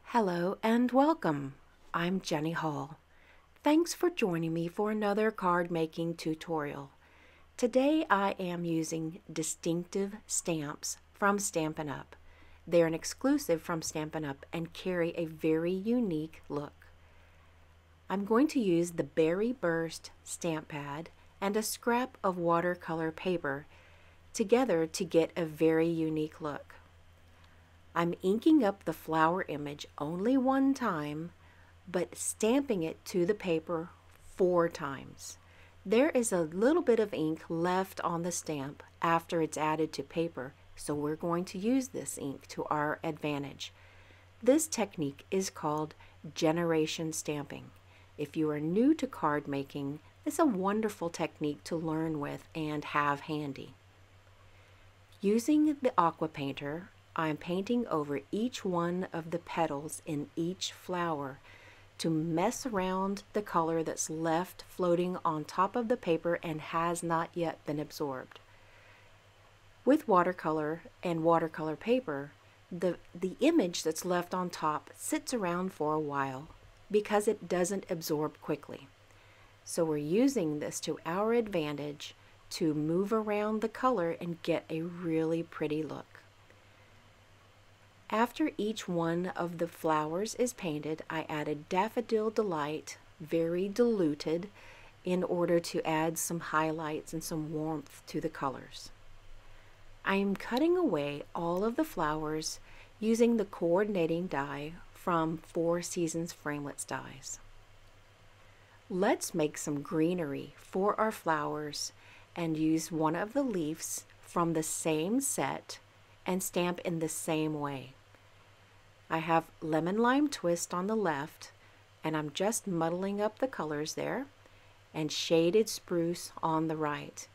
Hello and welcome. I'm Jenny Hall. Thanks for joining me for another card making tutorial. Today I am using Distinktive stamps from Stampin' Up. They're an exclusive from Stampin' Up and carry a very unique look. I'm going to use the Berry Burst stamp pad and a scrap of watercolor paper together to get a very unique look. I'm inking up the flower image only one time, but stamping it to the paper 4 times. There is a little bit of ink left on the stamp after it's added to paper, so we're going to use this ink to our advantage. This technique is called generation stamping. If you are new to card making, it's a wonderful technique to learn with and have handy. Using the aqua painter, I'm painting over each one of the petals in each flower to mess around the color that's left floating on top of the paper and has not yet been absorbed. With watercolor and watercolor paper, the image that's left on top sits around for a while because it doesn't absorb quickly. So we're using this to our advantage to move around the color and get a really pretty look. After each one of the flowers is painted, I added Daffodil Delight, very diluted, in order to add some highlights and some warmth to the colors. I am cutting away all of the flowers using the coordinating die from 4 Seasons Framelits dies. Let's make some greenery for our flowers and use one of the leaves from the same set and stamp in the same way. I have Lemon Lime Twist on the left, and I'm just muddling up the colors there, and Shaded Spruce on the right.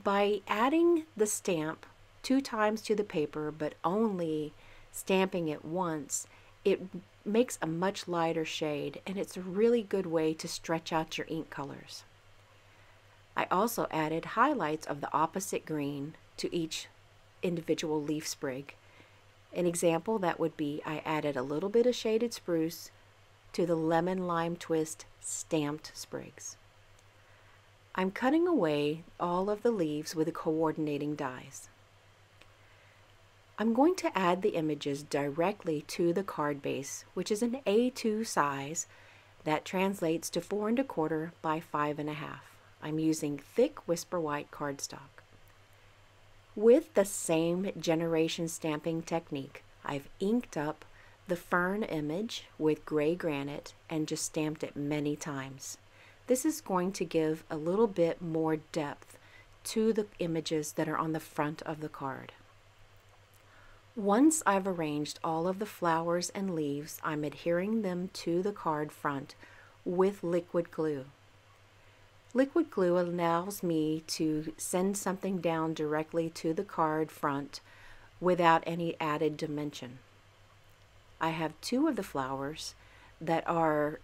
By adding the stamp 2 times to the paper, but only stamping it once, it makes a much lighter shade, and it's a really good way to stretch out your ink colors. I also added highlights of the opposite green to each individual leaf sprig. An example that would be I added a little bit of Shaded Spruce to the Lemon Lime Twist stamped sprigs. I'm cutting away all of the leaves with the coordinating dies. I'm going to add the images directly to the card base, which is an A2 size that translates to 4 1/4 by 5 1/2. I'm using thick Whisper White cardstock. With the same generation stamping technique, I've inked up the fern image with gray granite and just stamped it many times. This is going to give a little bit more depth to the images that are on the front of the card. Once I've arranged all of the flowers and leaves, I'm adhering them to the card front with liquid glue. Liquid glue allows me to send something down directly to the card front without any added dimension. I have 2 of the flowers that are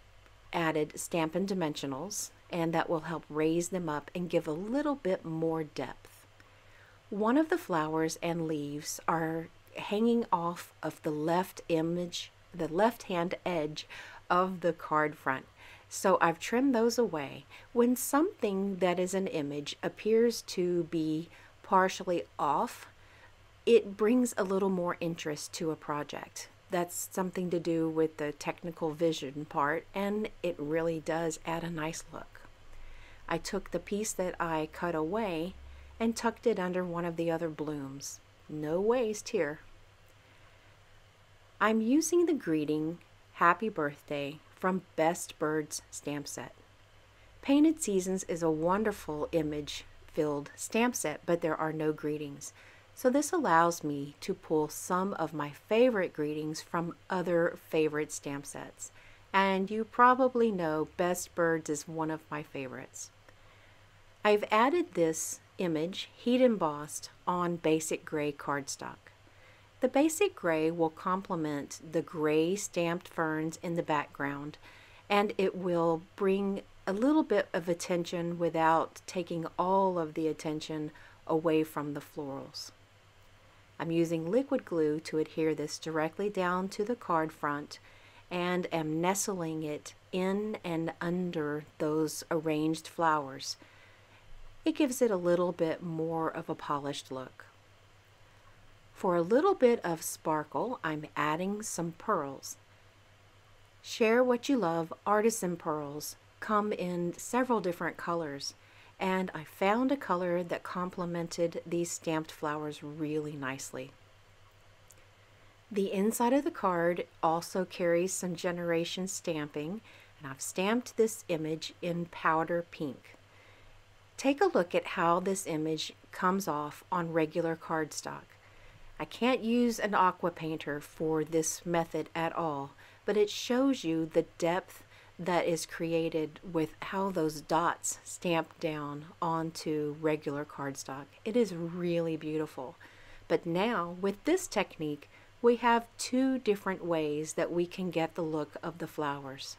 added Stampin' Dimensionals, and that will help raise them up and give a little bit more depth. One of the flowers and leaves are hanging off of the left image, the left-hand edge of the card front. So I've trimmed those away. When something that is an image appears to be partially off, it brings a little more interest to a project. That's something to do with the technical vision part, and it really does add a nice look. I took the piece that I cut away and tucked it under one of the other blooms. No waste here. I'm using the greeting Happy Birthday from Best Birds stamp set. Painted Seasons is a wonderful image-filled stamp set, but there are no greetings. So this allows me to pull some of my favorite greetings from other favorite stamp sets. And you probably know Best Birds is one of my favorites. I've added this image heat embossed on basic gray cardstock. The basic gray will complement the gray stamped ferns in the background, and it will bring a little bit of attention without taking all of the attention away from the florals. I'm using liquid glue to adhere this directly down to the card front and am nestling it in and under those arranged flowers. It gives it a little bit more of a polished look. For a little bit of sparkle, I'm adding some pearls. Share what you love. Artisan pearls come in several different colors, and I found a color that complemented these stamped flowers really nicely. The inside of the card also carries some generation stamping, and I've stamped this image in powder pink. Take a look at how this image comes off on regular cardstock. I can't use an aqua painter for this method at all, but it shows you the depth that is created with how those dots stamp down onto regular cardstock. It is really beautiful. But now, with this technique, we have two different ways that we can get the look of the flowers.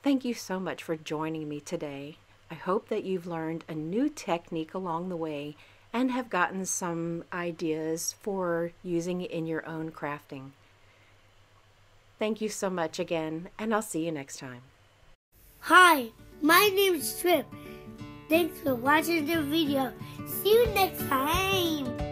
Thank you so much for joining me today. I hope that you've learned a new technique along the way and have gotten some ideas for using it in your own crafting. Thank you so much again, and I'll see you next time. Hi, my name is Trip. Thanks for watching the video. See you next time.